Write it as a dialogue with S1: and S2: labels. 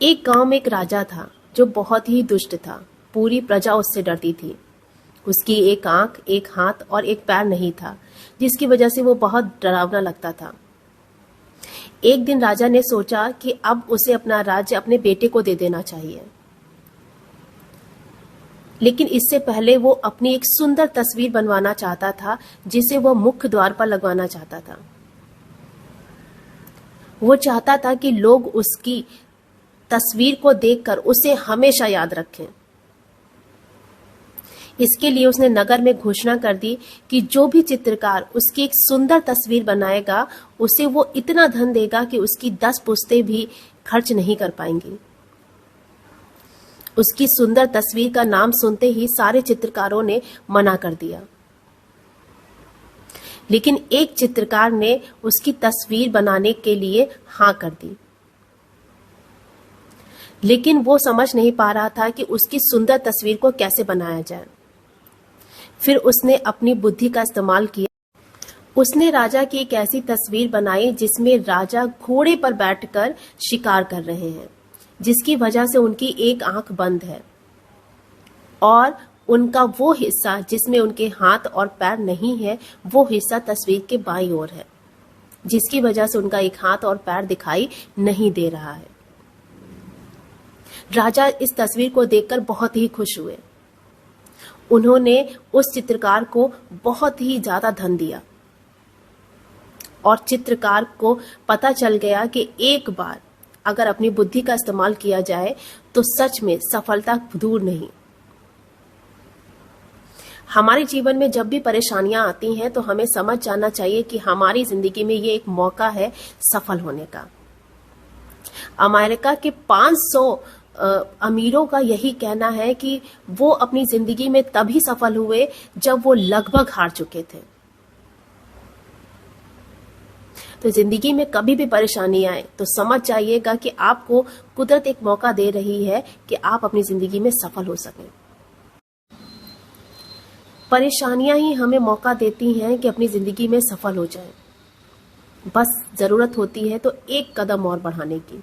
S1: एक गांव में एक राजा था जो बहुत ही दुष्ट था। पूरी प्रजा उससे डरती थी। उसकी एक आंख, एक हाथ और एक पैर नहीं था, जिसकी वजह से वो बहुत डरावना लगता था। एक दिन राजा ने सोचा कि अब उसे अपना राज्य अपने बेटे को दे देना चाहिए, लेकिन इससे पहले वो अपनी एक सुंदर तस्वीर बनवाना चाहता था, जिसे वो मुख्य द्वार पर लगवाना चाहता था। वो चाहता था कि लोग उसकी तस्वीर को देखकर उसे हमेशा याद रखें। इसके लिए उसने नगर में घोषणा कर दी कि जो भी चित्रकार उसकी एक सुंदर तस्वीर बनाएगा, उसे वो इतना धन देगा कि उसकी 10 पुश्तें भी खर्च नहीं कर पाएंगी। उसकी सुंदर तस्वीर का नाम सुनते ही सारे चित्रकारों ने मना कर दिया, लेकिन एक चित्रकार ने उसकी तस्वीर बनाने के लिए हाँ कर दी। लेकिन वो समझ नहीं पा रहा था कि उसकी सुंदर तस्वीर को कैसे बनाया जाए। फिर उसने अपनी बुद्धि का इस्तेमाल किया। उसने राजा की एक ऐसी तस्वीर बनाई जिसमें राजा घोड़े पर बैठकर शिकार कर रहे हैं, जिसकी वजह से उनकी एक आंख बंद है और उनका वो हिस्सा जिसमें उनके हाथ और पैर नहीं है, वो हिस्सा तस्वीर के बाईं ओर है, जिसकी वजह से उनका एक हाथ और पैर दिखाई नहीं दे रहा है। राजा इस तस्वीर को देखकर बहुत ही खुश हुए। उन्होंने उस चित्रकार को बहुत ही ज्यादा धन दिया और चित्रकार को पता चल गया कि एक बार अगर अपनी बुद्धि का इस्तेमाल किया जाए तो सच में सफलता दूर नहीं। हमारे जीवन में जब भी परेशानियां आती हैं तो हमें समझ जाना चाहिए कि हमारी जिंदगी में ये एक मौका है सफल होने का। अमेरिका के 500 अमीरों का यही कहना है कि वो अपनी जिंदगी में तभी सफल हुए जब वो लगभग हार चुके थे। तो जिंदगी में कभी भी परेशानी आए तो समझ जाइएगा कि आपको कुदरत एक मौका दे रही है कि आप अपनी जिंदगी में सफल हो सकें। परेशानियां ही हमें मौका देती हैं कि अपनी जिंदगी में सफल हो जाएं। बस जरूरत होती है तो एक कदम और बढ़ाने की।